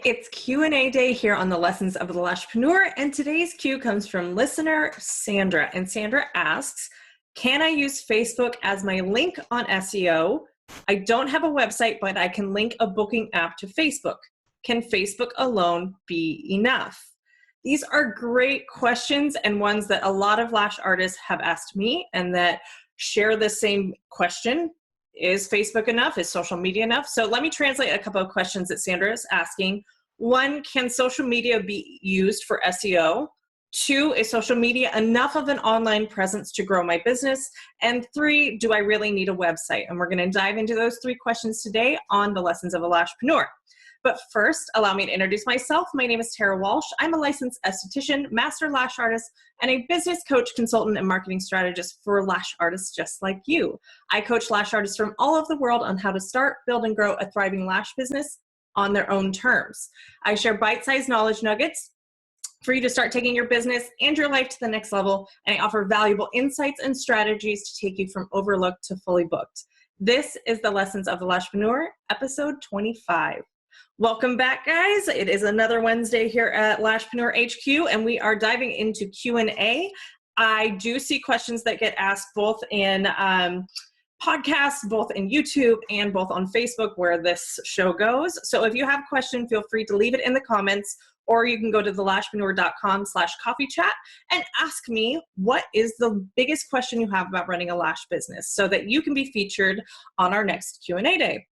It's Q&A day here on the Lessons of the Lashpreneur, and today's Q comes from listener Sandra. And Sandra asks, can I use Facebook as my link on SEO? I don't have a website, but I can link a booking app to Facebook. Can Facebook alone be enough? These are great questions and ones that a lot of lash artists have asked me and that share the same question. Is Facebook enough? Is social media enough? So let me translate a couple of questions that Sandra is asking. One, can social media be used for SEO? Two, is social media enough of an online presence to grow my business? And three, do I really need a website? And we're going to dive into those three questions today on the Lessons of a Lashpreneur. But first, allow me to introduce myself. My name is Tara Walsh. I'm a licensed esthetician, master lash artist, and a business coach, consultant, and marketing strategist for lash artists just like you. I coach lash artists from all over the world on how to start, build, and grow a thriving lash business on their own terms. I share bite-sized knowledge nuggets for you to start taking your business and your life to the next level, and I offer valuable insights and strategies to take you from overlooked to fully booked. This is the Lessons of the Lashpreneur, episode 25. Welcome back, guys. It is another Wednesday here at Lashpreneur HQ, and we are diving into Q&A. I do see questions that get asked both in podcasts, both in YouTube and both on Facebook where this show goes. So if you have a question, feel free to leave it in the comments, or you can go to thelashpreneur.com/coffee chat and ask me what is the biggest question you have about running a lash business so that you can be featured on our next Q&A day.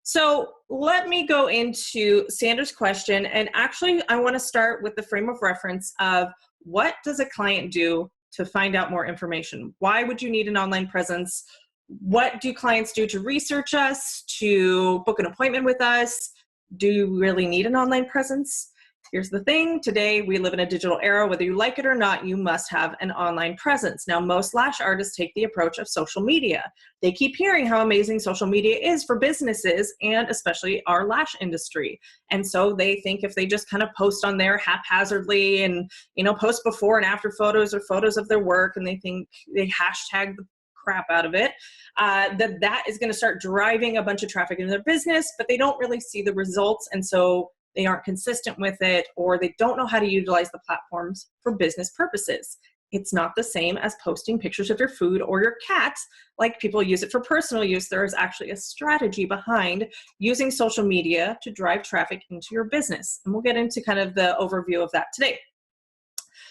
So let me go into Sandra's question, and actually I want to start with the frame of reference of what does a client do to find out more information? Why would you need an online presence? What do clients do to research us, to book an appointment with us? Do you really need an online presence? Here's the thing, today we live in a digital era. Whether you like it or not, you must have an online presence. Now, most lash artists take the approach of social media. They keep hearing how amazing social media is for businesses and especially our lash industry. And so they think if they just kind of post on there haphazardly and, post before and after photos or photos of their work, and they think they hashtag the crap out of it, that is going to start driving a bunch of traffic into their business, but they don't really see the results. And so they aren't consistent with it, or they don't know how to utilize the platforms for business purposes. It's not the same as posting pictures of your food or your cats. Like people use it for personal use. There is actually a strategy behind using social media to drive traffic into your business. And we'll get into kind of the overview of that today.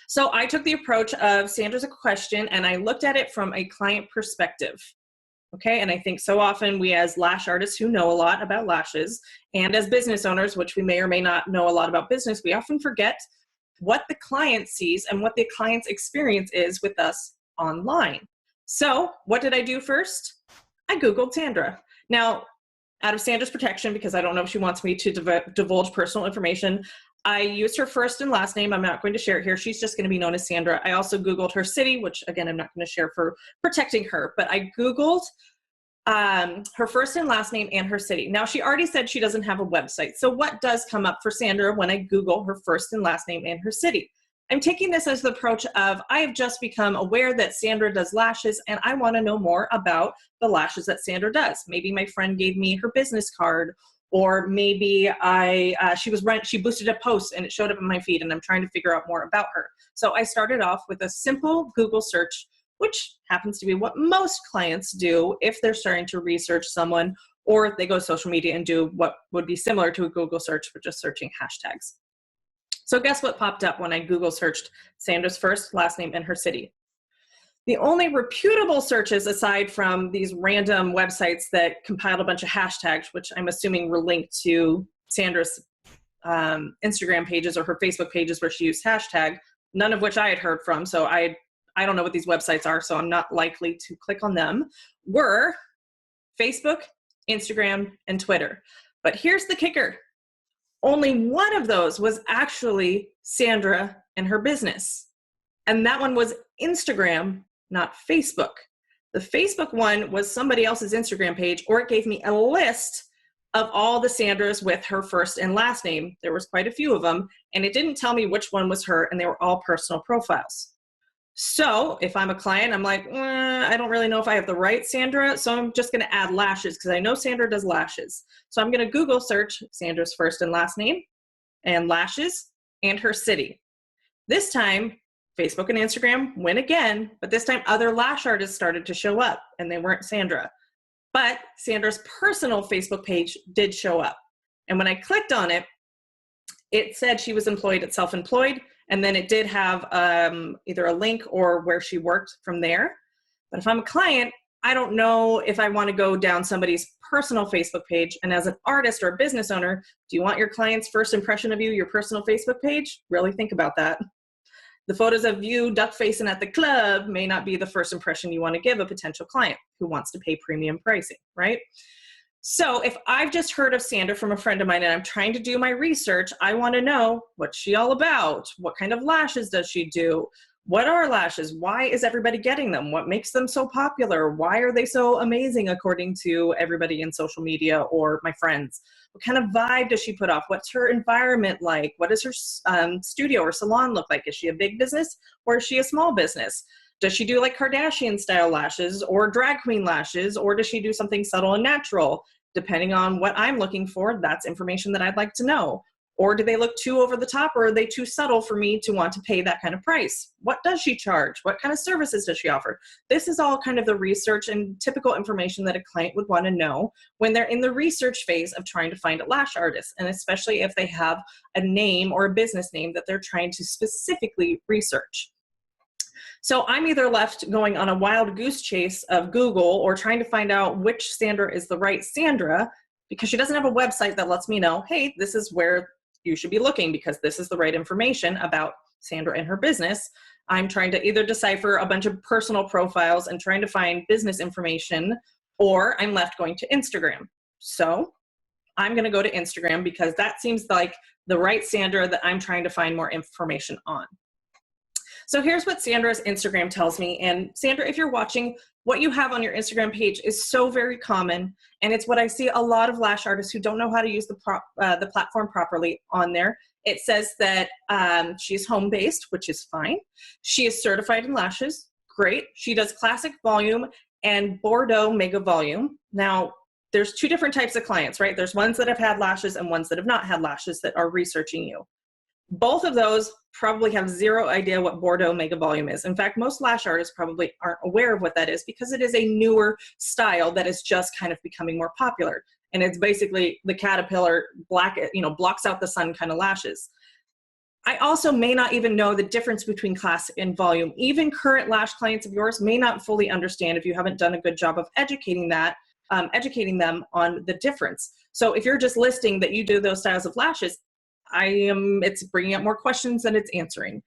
So I took the approach of Sandra's question and I looked at it from a client perspective. Okay, and I think so often we as lash artists who know a lot about lashes and as business owners, which we may or may not know a lot about business, we often forget what the client sees and what the client's experience is with us online. So what did I do first? I Googled Sandra. Now, out of Sandra's protection, because I don't know if she wants me to divulge personal information, I used her first and last name. I'm not going to share it here. She's just going to be known as Sandra. I also Googled her city, which again, I'm not going to share for protecting her, but I Googled her first and last name and her city. Now, she already said she doesn't have a website. So what does come up for Sandra when I Google her first and last name and her city? I'm taking this as the approach of I have just become aware that Sandra does lashes and I want to know more about the lashes that Sandra does. Maybe my friend gave me her business card, or maybe she boosted a post and it showed up in my feed and I'm trying to figure out more about her. So I started off with a simple Google search, which happens to be what most clients do if they're starting to research someone, or if they go to social media and do what would be similar to a Google search, but just searching hashtags. So guess what popped up when I Google searched Sandra's first, last name, and her city? The only reputable searches, aside from these random websites that compiled a bunch of hashtags, which I'm assuming were linked to Sandra's Instagram pages or her Facebook pages where she used hashtag, none of which I had heard from. So I don't know what these websites are, so I'm not likely to click on them, were Facebook, Instagram, and Twitter. But here's the kicker. Only one of those was actually Sandra and her business. And that one was Instagram, not Facebook. The Facebook one was somebody else's Instagram page, or it gave me a list of all the Sandras with her first and last name. There was quite a few of them, and it didn't tell me which one was her, and they were all personal profiles. So if I'm a client, I'm like, I don't really know if I have the right Sandra, so I'm just going to add lashes because I know Sandra does lashes. So I'm going to Google search Sandra's first and last name. and lashes and her city. This time, Facebook and Instagram win again, but this time other lash artists started to show up, and they weren't Sandra. But Sandra's personal Facebook page did show up. And when I clicked on it, it said she was employed at Self-Employed, and then it did have either a link or where she worked from there. But if I'm a client, I don't know if I want to go down somebody's personal Facebook page. And as an artist or a business owner, do you want your client's first impression of you, your personal Facebook page? Really think about that. The photos of you duck facing at the club may not be the first impression you want to give a potential client who wants to pay premium pricing, right? So if I've just heard of Sandra from a friend of mine and I'm trying to do my research, I want to know, what's she all about? What kind of lashes does she do? What are lashes? Why is everybody getting them? What makes them so popular? Why are they so amazing according to everybody in social media or my friends? What kind of vibe does she put off? What's her environment like? What does her studio or salon look like? Is she a big business or is she a small business? Does she do like Kardashian style lashes or drag queen lashes, or does she do something subtle and natural? Depending on what I'm looking for, that's information that I'd like to know. Or do they look too over the top, or are they too subtle for me to want to pay that kind of price? What does she charge? What kind of services does she offer? This is all kind of the research and typical information that a client would want to know when they're in the research phase of trying to find a lash artist, and especially if they have a name or a business name that they're trying to specifically research. So I'm either left going on a wild goose chase of Google or trying to find out which Sandra is the right Sandra, because she doesn't have a website that lets me know, hey, this is where you should be looking because this is the right information about Sandra and her business. I'm trying to either decipher a bunch of personal profiles and trying to find business information, or I'm left going to Instagram. So I'm going to go to Instagram because that seems like the right Sandra that I'm trying to find more information on. So here's what Sandra's Instagram tells me. And Sandra, if you're watching, what you have on your Instagram page is so very common. And it's what I see a lot of lash artists who don't know how to use the platform properly on there. It says that she's home-based, which is fine. She is certified in lashes. Great. She does classic volume and Bordeaux mega volume. Now, there's two different types of clients, right? There's ones that have had lashes and ones that have not had lashes that are researching you. Both of those probably have zero idea what Bordeaux mega volume is. In fact, most lash artists probably aren't aware of what that is because it is a newer style that is just kind of becoming more popular. And it's basically the caterpillar blocks out the sun kind of lashes. I also may not even know the difference between classic and volume. Even current lash clients of yours may not fully understand if you haven't done a good job of educating them on the difference. So if you're just listing that you do those styles of lashes, it's bringing up more questions than it's answering.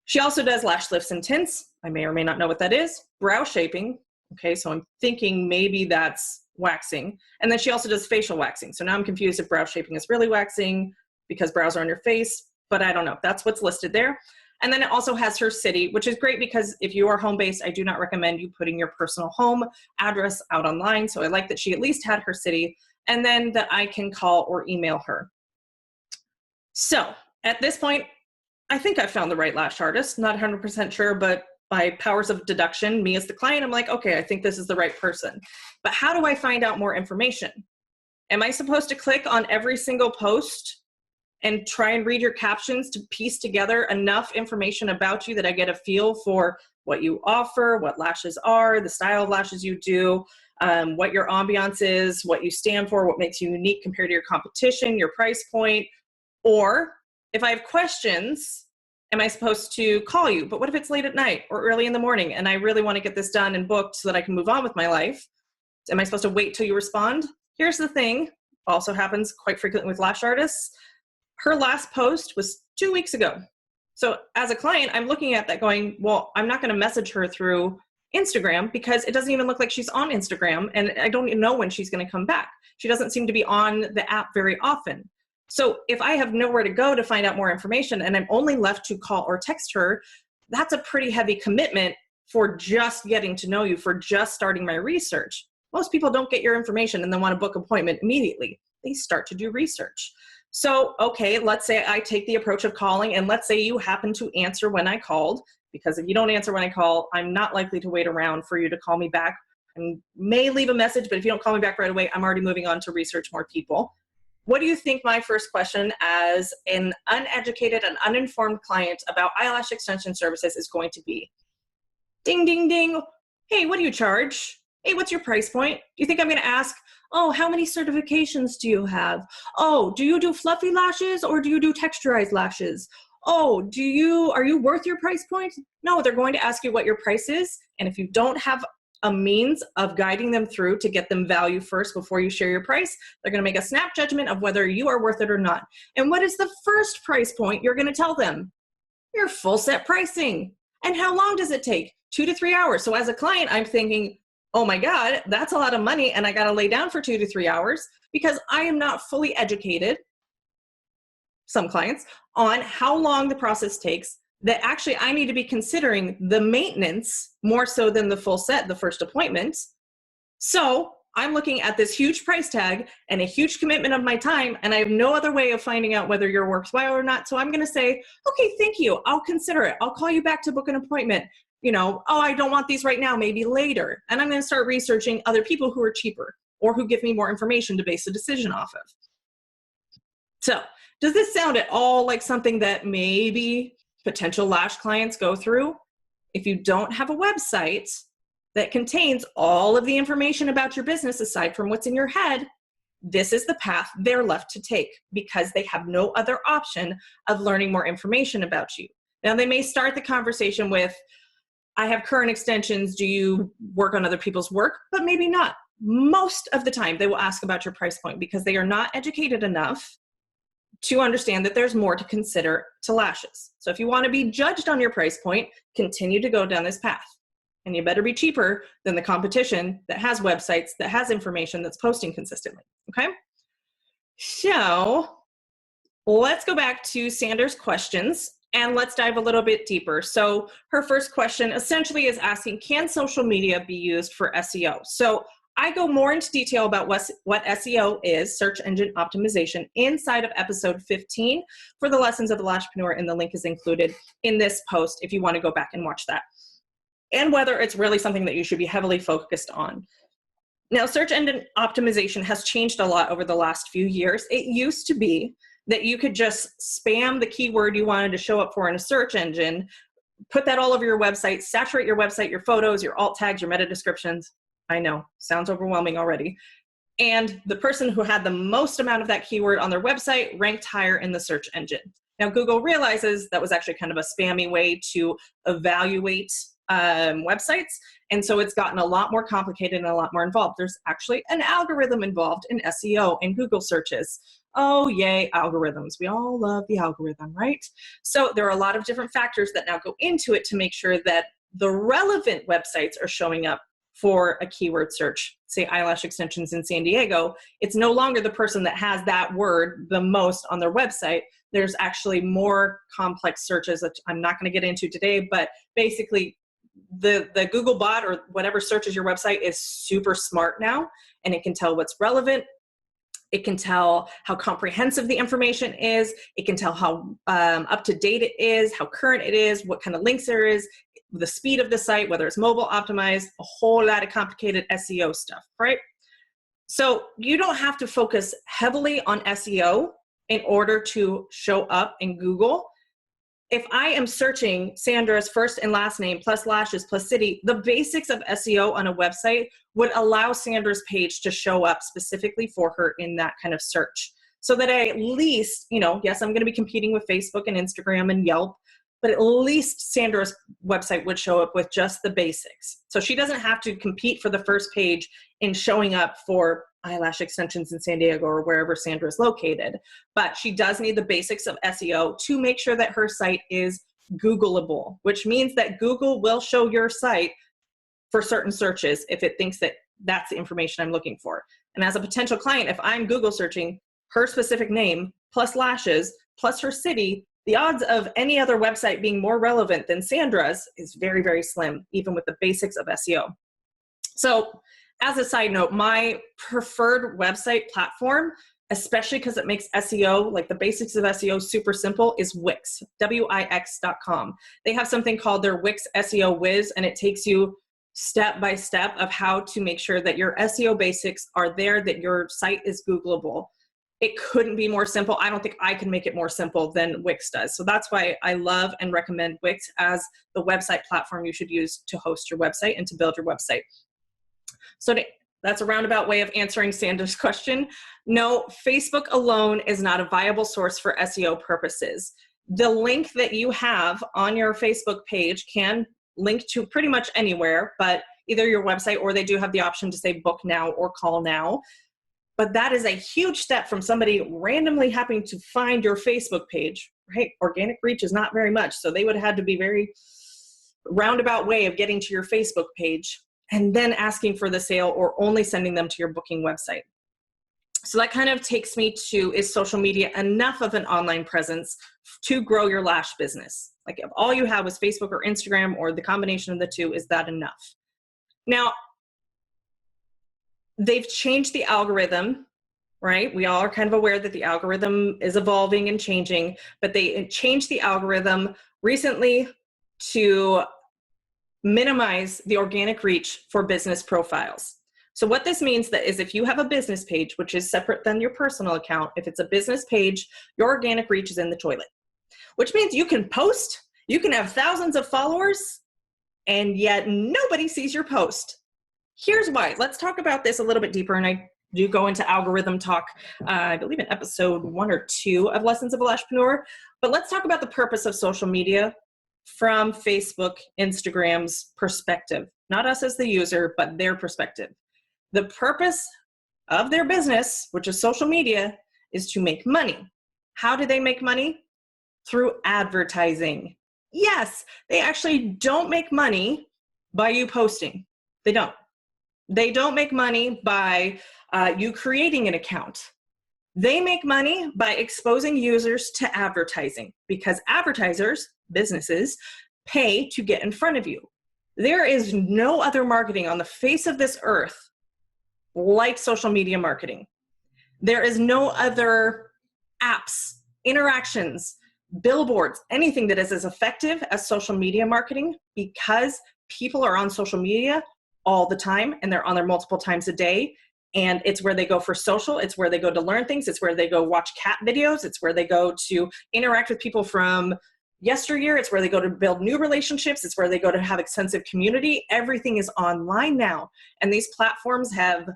She also does lash lifts and tints. I may or may not know what that is. Brow shaping. Okay, so I'm thinking maybe that's waxing. And then she also does facial waxing. So now I'm confused if brow shaping is really waxing because brows are on your face, but I don't know. That's what's listed there. And then it also has her city, which is great because if you are home-based, I do not recommend you putting your personal home address out online. So I like that she at least had her city, and then that I can call or email her. So at this point, I think I found the right lash artist. Not 100% sure, but by powers of deduction, me as the client, I'm like, okay, I think this is the right person. But how do I find out more information? Am I supposed to click on every single post and try and read your captions to piece together enough information about you that I get a feel for what you offer, what lashes are, the style of lashes you do, what your ambiance is, what you stand for, what makes you unique compared to your competition, your price point? Or if I have questions, am I supposed to call you? But what if it's late at night or early in the morning and I really want to get this done and booked so that I can move on with my life? Am I supposed to wait till you respond? Here's the thing, also happens quite frequently with lash artists. Her last post was 2 weeks ago. So as a client, I'm looking at that going, well, I'm not going to message her through Instagram because it doesn't even look like she's on Instagram, and I don't even know when she's going to come back. She doesn't seem to be on the app very often. So if I have nowhere to go to find out more information and I'm only left to call or text her, that's a pretty heavy commitment for just getting to know you, for just starting my research. Most people don't get your information and then want to book an appointment immediately. They start to do research. So, okay, let's say I take the approach of calling, and let's say you happen to answer when I called, because if you don't answer when I call, I'm not likely to wait around for you to call me back. I may leave a message, but if you don't call me back right away, I'm already moving on to research more people. what do you think my first question as an uneducated and uninformed client about eyelash extension services is going to be? Ding, ding, ding. Hey, what do you charge? Hey, what's your price point? Do you think I'm going to ask, oh, how many certifications do you have? Oh, do you do fluffy lashes or do you do texturized lashes? Oh, are you worth your price point? No, they're going to ask you what your price is. And if you don't have a means of guiding them through to get them value first before you share your price, they're going to make a snap judgment of whether you are worth it or not. And what is the first price point you're going to tell them? Your full set pricing. And how long does it take? 2 to 3 hours. So as a client, I'm thinking, oh my God, that's a lot of money. And I got to lay down for 2 to 3 hours because I am not fully educated, some clients, on how long the process takes, that actually I need to be considering the maintenance more so than the full set, the first appointment. So I'm looking at this huge price tag and a huge commitment of my time, and I have no other way of finding out whether you're worthwhile or not. So I'm going to say, okay, thank you. I'll consider it. I'll call you back to book an appointment. Oh, I don't want these right now, maybe later. And I'm going to start researching other people who are cheaper or who give me more information to base a decision off of. So does this sound at all like something that maybe potential lash clients go through? If you don't have a website that contains all of the information about your business aside from what's in your head, this is the path they're left to take because they have no other option of learning more information about you. Now, they may start the conversation with, I have current extensions, do you work on other people's work? But maybe not. Most of the time, they will ask about your price point because they are not educated enough to understand that there's more to consider to lashes. So if you want to be judged on your price point, continue to go down this path. And you better be cheaper than the competition that has websites, that has information, that's posting consistently, okay? So let's go back to Sandra's questions and let's dive a little bit deeper. So her first question essentially is asking, can social media be used for SEO? So I go more into detail about what SEO is, search engine optimization, inside of episode 15 for the lessons of the Lashpreneur, and the link is included in this post if you want to go back and watch that. And whether it's really something that you should be heavily focused on. Now, search engine optimization has changed a lot over the last few years. It used to be that you could just spam the keyword you wanted to show up for in a search engine, put that all over your website, saturate your website, your photos, your alt tags, your meta descriptions. I know, sounds overwhelming already. And the person who had the most amount of that keyword on their website ranked higher in the search engine. Now, Google realizes that was actually kind of a spammy way to evaluate websites. And so it's gotten a lot more complicated and a lot more involved. There's actually an algorithm involved in SEO and Google searches. Oh, yay, algorithms. We all love the algorithm, right? So there are a lot of different factors that now go into it to make sure that the relevant websites are showing up for a keyword search. Say eyelash extensions in San Diego. It's no longer the person that has that word the most on their website. There's actually more complex searches that I'm not going to get into today, but basically the Google bot or whatever searches your website is super smart now, and it can tell what's relevant. It can tell how comprehensive the information is. It can tell how up to date it is, how current it is, what kind of links there is, the speed of the site, whether it's mobile optimized, a whole lot of complicated SEO stuff, right? So you don't have to focus heavily on SEO in order to show up in Google. If I am searching Sandra's first and last name plus lashes plus city, the basics of SEO on a website would allow Sandra's page to show up specifically for her in that kind of search. So that I at least, yes, I'm going to be competing with Facebook and Instagram and Yelp, but at least Sandra's website would show up with just the basics. So she doesn't have to compete for the first page in showing up for eyelash extensions in San Diego or wherever Sandra is located. But she does need the basics of SEO to make sure that her site is Googleable, which means that Google will show your site for certain searches if it thinks that that's the information I'm looking for. And as a potential client, if I'm Google searching her specific name plus lashes plus her city, the odds of any other website being more relevant than Sandra's is very, very slim, even with the basics of SEO. So as a side note, my preferred website platform, especially because it makes SEO, like the basics of SEO, super simple, is Wix, Wix.com. They have something called their Wix SEO Whiz, and it takes you step by step of how to make sure that your SEO basics are there, that your site is Googleable. It couldn't be more simple. I don't think I can make it more simple than Wix does. So that's why I love and recommend Wix as the website platform you should use to host your website and to build your website. So that's a roundabout way of answering Sandra's question. No, Facebook alone is not a viable source for SEO purposes. The link that you have on your Facebook page can link to pretty much anywhere, but either your website, or they do have the option to say book now or call now. But that is a huge step from somebody randomly happening to find your Facebook page, right? Organic reach is not very much. So they would have had to be very roundabout way of getting to your Facebook page and then asking for the sale or only sending them to your booking website. So that kind of takes me to, is social media enough of an online presence to grow your lash business? Like if all you have was Facebook or Instagram or the combination of the two, is that enough? Now, they've changed the algorithm, right? We all are kind of aware that the algorithm is evolving and changing, but they changed the algorithm recently to minimize the organic reach for business profiles. So what this means that is if you have a business page, which is separate than your personal account, if it's a business page, your organic reach is in the toilet, which means you can post, you can have thousands of followers, and yet nobody sees your post. Here's why. Let's talk about this a little bit deeper, and I do go into algorithm talk, I believe in episode 1 or 2 of Lessons of a Lashpreneur, but let's talk about the purpose of social media from Facebook, Instagram's perspective. Not us as the user, but their perspective. The purpose of their business, which is social media, is to make money. How do they make money? Through advertising. Yes, they actually don't make money by you posting. They don't. They don't make money by you creating an account. They make money by exposing users to advertising, because advertisers, businesses, pay to get in front of you. There is no other marketing on the face of this earth like social media marketing. There is no other apps, interactions, billboards, anything that is as effective as social media marketing, because people are on social media all the time and they're on there multiple times a day. And it's where they go for social. It's where they go to learn things. It's where they go watch cat videos. It's where they go to interact with people from yesteryear. It's where they go to build new relationships. It's where they go to have extensive community. Everything is online now. And these platforms have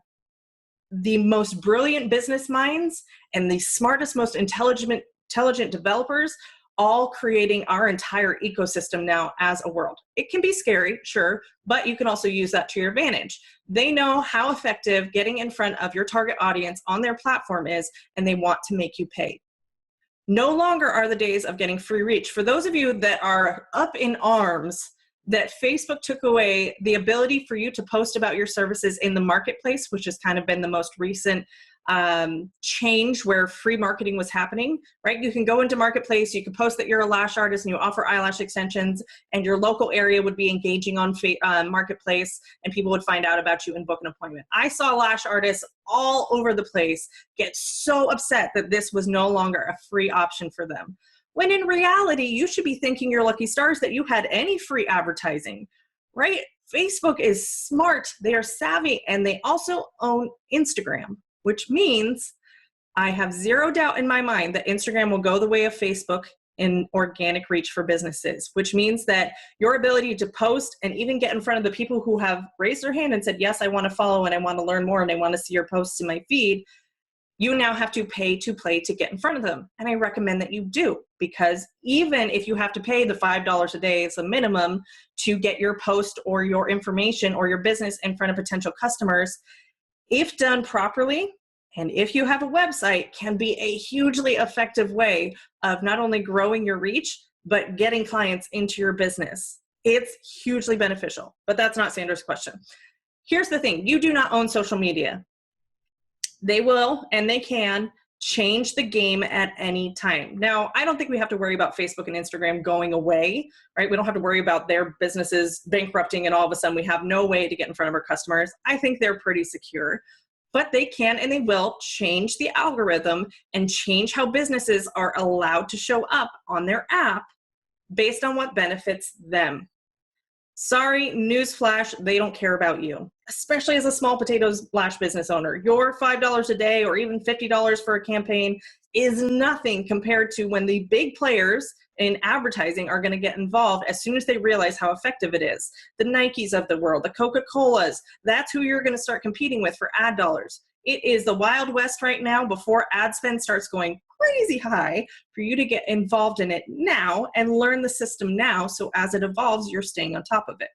the most brilliant business minds and the smartest, most intelligent developers all creating our entire ecosystem now as a world. It can be scary, sure, but you can also use that to your advantage. They know how effective getting in front of your target audience on their platform is, and they want to make you pay. No longer are the days of getting free reach. For those of you that are up in arms that Facebook took away the ability for you to post about your services in the marketplace, which has kind of been the most recent change where free marketing was happening, right? You can go into marketplace, you can post that you're a lash artist and you offer eyelash extensions, and your local area would be engaging on marketplace, and people would find out about you and book an appointment. I saw lash artists all over the place get so upset that this was no longer a free option for them, when in reality, you should be thanking your lucky stars that you had any free advertising, right? Facebook is smart, they are savvy, and they also own Instagram, which means I have zero doubt in my mind that Instagram will go the way of Facebook in organic reach for businesses, which means that your ability to post and even get in front of the people who have raised their hand and said, yes, I want to follow and I want to learn more and I want to see your posts in my feed, you now have to pay to play to get in front of them. And I recommend that you do, because even if you have to pay the $5 a day as a minimum to get your post or your information or your business in front of potential customers, if done properly, and if you have a website, can be a hugely effective way of not only growing your reach, but getting clients into your business. It's hugely beneficial, but that's not Sandra's question. Here's the thing, you do not own social media. They will, and they can, change the game at any time. Now, I don't think we have to worry about Facebook and Instagram going away, right? We don't have to worry about their businesses bankrupting and all of a sudden we have no way to get in front of our customers. I think they're pretty secure, but they can and they will change the algorithm and change how businesses are allowed to show up on their app based on what benefits them. Sorry, newsflash, they don't care about you. especially as a small potatoes Lash business owner. Your $5 a day or even $50 for a campaign is nothing compared to when the big players in advertising are going to get involved as soon as they realize how effective it is. The Nikes of the world, the Coca-Colas, that's who you're going to start competing with for ad dollars. It is the Wild West right now before ad spend starts going crazy high for you to get involved in it now and learn the system now, so as it evolves, you're staying on top of it.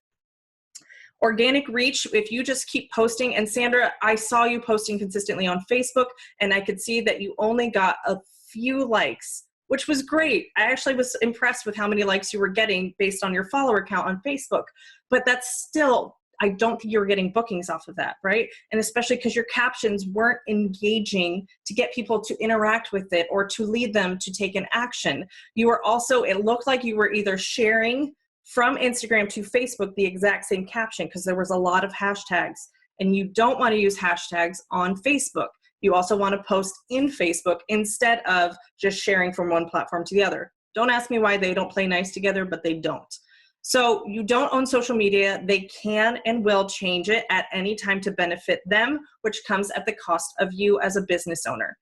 Organic reach, if you just keep posting, and Sandra, I saw you posting consistently on Facebook, and I could see that you only got a few likes, which was great. I actually was impressed with how many likes you were getting based on your follower count on Facebook, but that's still, I don't think you were getting bookings off of that, right? And especially because your captions weren't engaging to get people to interact with it or to lead them to take an action. You were also, it looked like you were either sharing from Instagram to Facebook the exact same caption because there was a lot of hashtags, and you don't want to use hashtags on Facebook. You also want to post in Facebook instead of just sharing from one platform to the other. Don't ask me why they don't play nice together, but they don't. So you don't own social media. They can and will change it at any time to benefit them, which comes at the cost of you as a business owner.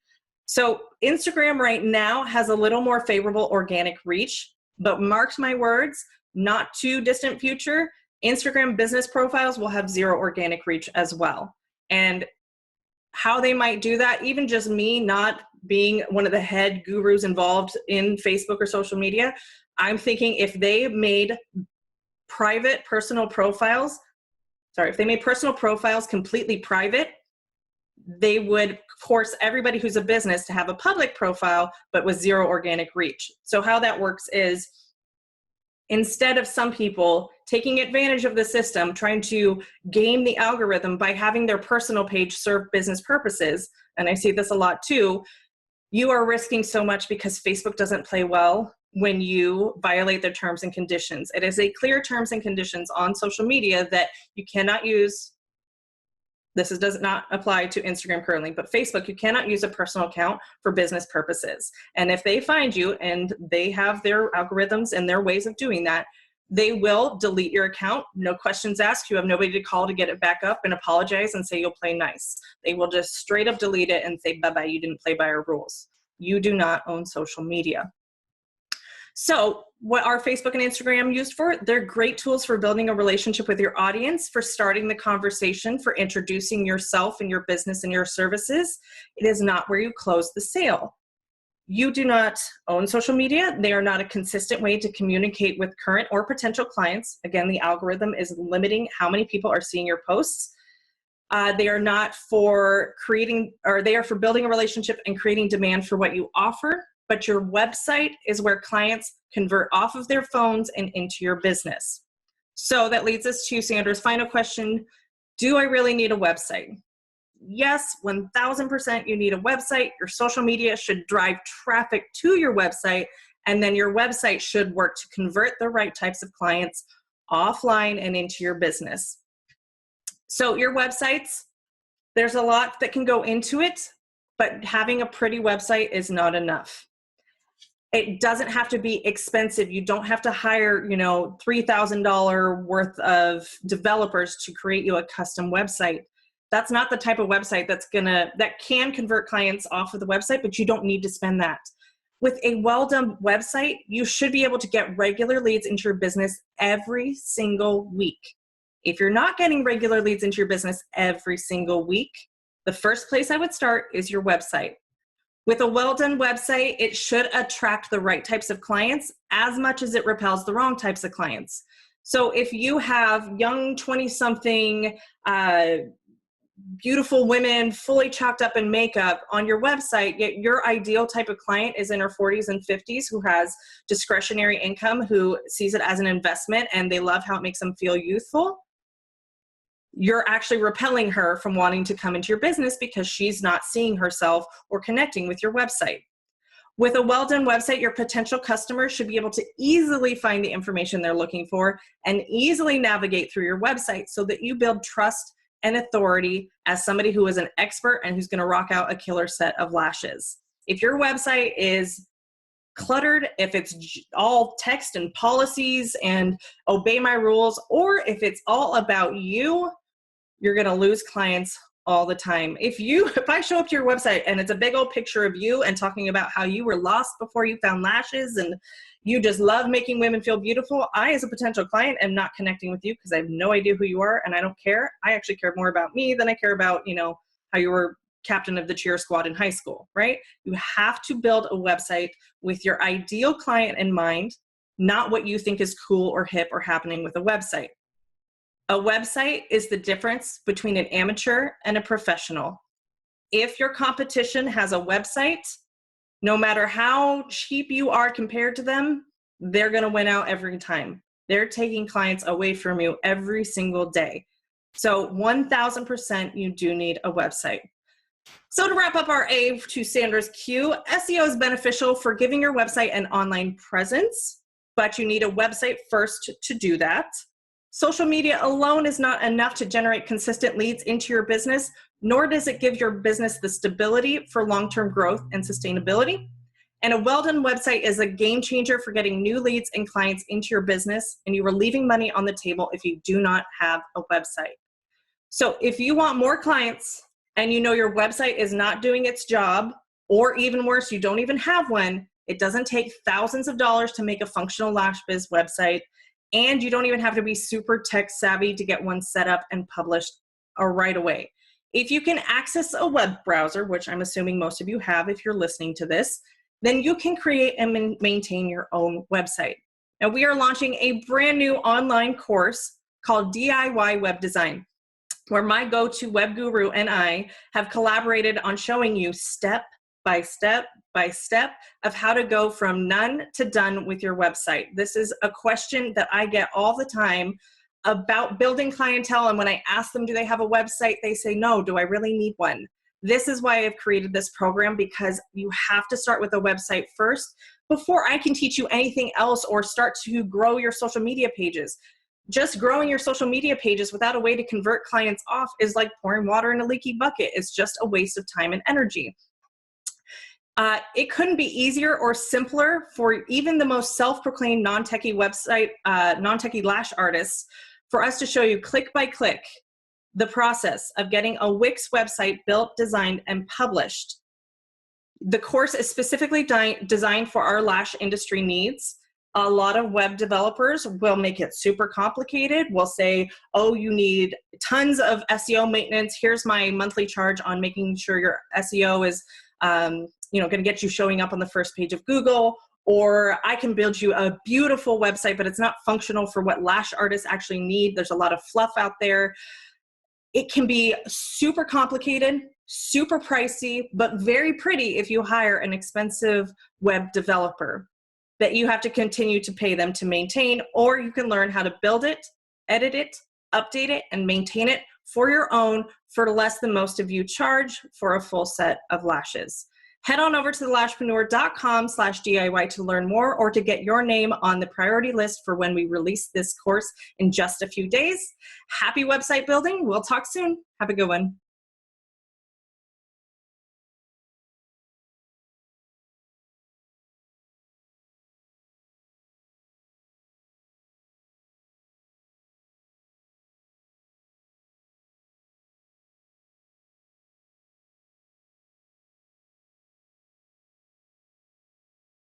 So Instagram right now has a little more favorable organic reach, but mark my words, not too distant future, Instagram business profiles will have zero organic reach as well. And how they might do that, even just me not being one of the head gurus involved in Facebook or social media, I'm thinking if they made personal profiles completely private, they would force everybody who's a business to have a public profile, but with zero organic reach. So how that works is, instead of some people taking advantage of the system, trying to game the algorithm by having their personal page serve business purposes, and I see this a lot too, you are risking so much because Facebook doesn't play well when you violate their terms and conditions. It is a clear terms and conditions on social media that you cannot use. Does not apply to Instagram currently, but Facebook, you cannot use a personal account for business purposes. And if they find you, and they have their algorithms and their ways of doing that, they will delete your account. No questions asked. You have nobody to call to get it back up and apologize and say you'll play nice. They will just straight up delete it and say, bye-bye, you didn't play by our rules. You do not own social media. So what are Facebook and Instagram used for? They're great tools for building a relationship with your audience, for starting the conversation, for introducing yourself and your business and your services. It is not where you close the sale. You do not own social media. They are not a consistent way to communicate with current or potential clients. Again, the algorithm is limiting how many people are seeing your posts. They are not for creating, or they are for building a relationship and creating demand for what you offer. But your website is where clients convert off of their phones and into your business. So that leads us to Sandra's final question. Do I really need a website? Yes, 1000% you need a website. Your social media should drive traffic to your website, and then your website should work to convert the right types of clients offline and into your business. So your websites, there's a lot that can go into it, but having a pretty website is not enough. It doesn't have to be expensive. You don't have to hire, $3,000 worth of developers to create you a custom website. That's not the type of website that can convert clients off of the website, but you don't need to spend that. With a well-done website, you should be able to get regular leads into your business every single week. If you're not getting regular leads into your business every single week, the first place I would start is your website. With a well-done website, it should attract the right types of clients as much as it repels the wrong types of clients. So if you have young 20-something beautiful women fully chalked up in makeup on your website, yet your ideal type of client is in her 40s and 50s who has discretionary income, who sees it as an investment, and they love how it makes them feel youthful, you're actually repelling her from wanting to come into your business because she's not seeing herself or connecting with your website. With a well-done website, your potential customers should be able to easily find the information they're looking for and easily navigate through your website so that you build trust and authority as somebody who is an expert and who's going to rock out a killer set of lashes. If your website is cluttered, if it's all text and policies and obey my rules, or if it's all about you, you're going to lose clients all the time. If I show up to your website and it's a big old picture of you and talking about how you were lost before you found lashes and you just love making women feel beautiful, I, as a potential client, am not connecting with you because I have no idea who you are and I don't care. I actually care more about me than I care about, how you were captain of the cheer squad in high school, right? You have to build a website with your ideal client in mind, not what you think is cool or hip or happening with a website. A website is the difference between an amateur and a professional. If your competition has a website, no matter how cheap you are compared to them, they're going to win out every time. They're taking clients away from you every single day. So 1000% you do need a website. So to wrap up our A to Sandra's Q, SEO is beneficial for giving your website an online presence, but you need a website first to do that. Social media alone is not enough to generate consistent leads into your business, nor does it give your business the stability for long-term growth and sustainability. And a well-done website is a game changer for getting new leads and clients into your business, and you are leaving money on the table if you do not have a website. So if you want more clients and you know your website is not doing its job, or even worse, you don't even have one, it doesn't take thousands of dollars to make a functional Lash Biz website, and you don't even have to be super tech savvy to get one set up and published right away. If you can access a web browser, which I'm assuming most of you have if you're listening to this, then you can create and maintain your own website. Now, we are launching a brand new online course called DIY Web Design, where my go-to web guru and I have collaborated on showing you step by step by step of how to go from none to done with your website. This is a question that I get all the time about building clientele, and when I ask them, do they have a website, they say, no, do I really need one? This is why I've created this program, because you have to start with a website first before I can teach you anything else or start to grow your social media pages. Just growing your social media pages without a way to convert clients off is like pouring water in a leaky bucket. It's just a waste of time and energy. It couldn't be easier or simpler for even the most self-proclaimed non-techie website, non-techie lash artists, for us to show you click by click the process of getting a Wix website built, designed, and published. The course is specifically designed for our lash industry needs. A lot of web developers will make it super complicated. We'll say, oh, you need tons of SEO maintenance. Here's my monthly charge on making sure your SEO is going to get you showing up on the first page of Google. Or I can build you a beautiful website, but it's not functional for what lash artists actually need. There's a lot of fluff out there. It can be super complicated, super pricey, but very pretty if you hire an expensive web developer that you have to continue to pay them to maintain, or you can learn how to build it, edit it, update it, and maintain it for your own for less than most of you charge for a full set of lashes. Head on over to thelashpreneur.com/DIY to learn more, or to get your name on the priority list for when we release this course in just a few days. Happy website building. We'll talk soon. Have a good one.